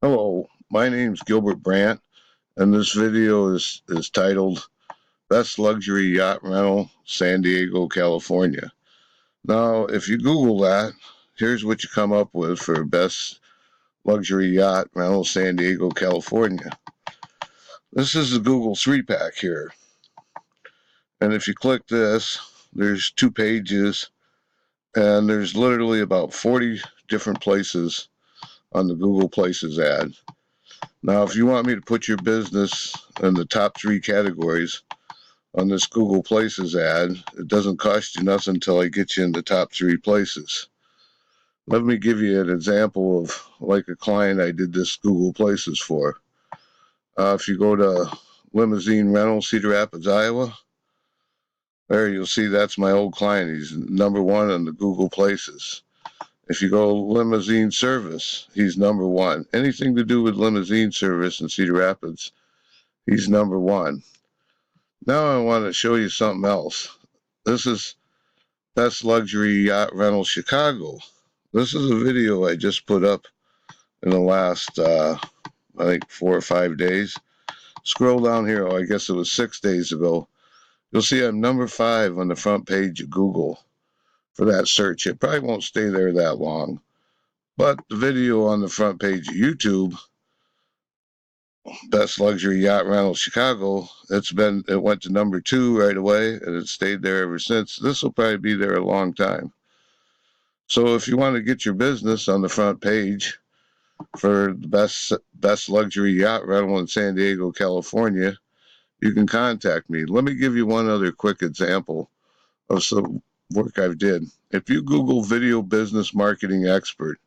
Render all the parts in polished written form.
Hello, my name's Gilbert Brandt, and this video is titled Best Luxury Yacht Rental, San Diego, California. Now, if you Google that, here's what you come up with for Best Luxury Yacht Rental, San Diego, California. This is the Google 3-pack here. And if you click this, there's 2 pages, and there's literally about 40 different places on the Google Places ad. Now, if you want me to put your business in the top 3 categories on this Google Places ad, it doesn't cost you nothing until I get you in the top 3 places. Let me give you an example of like a client I did this Google Places for. If you go to Limousine Rental, Cedar Rapids, Iowa, there you'll see that's my old client. He's number 1 on the Google Places. If you go Limousine Service, he's number 1. Anything to do with limousine service in Cedar Rapids, he's number 1. Now I want to show you something else. This is Best Luxury Yacht Rental Chicago. This is a video I just put up in the last, I think 4 or 5 days. Scroll down here, I guess it was 6 days ago. You'll see I'm number 5 on the front page of Google for that search. It probably won't stay there that long. But the video on the front page of YouTube, Best Luxury Yacht Rental Chicago, it went to number 2 right away, and it stayed there ever since. This will probably be there a long time. So if you want to get your business on the front page for the best luxury yacht rental in San Diego, California, you can contact me. Let me give you one other quick example of some work I've did. If you Google video business marketing expert,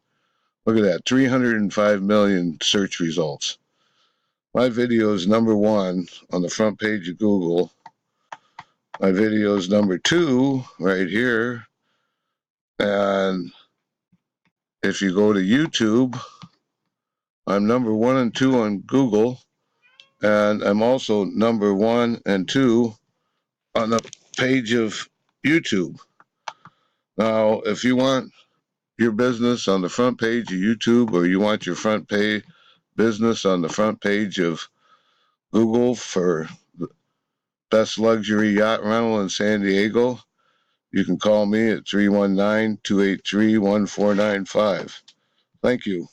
look at that, 305 million search results. My video is number 1 on the front page of Google. My video is number 2 right here. And if you go to YouTube, I'm number 1 and 2 on Google. And I'm also number 1 and 2 on the page of YouTube. Now, if you want your business on the front page of YouTube, or you want your front page business on the front page of Google for Best Luxury Yacht Rental in San Diego, you can call me at 319-283-1495. Thank you.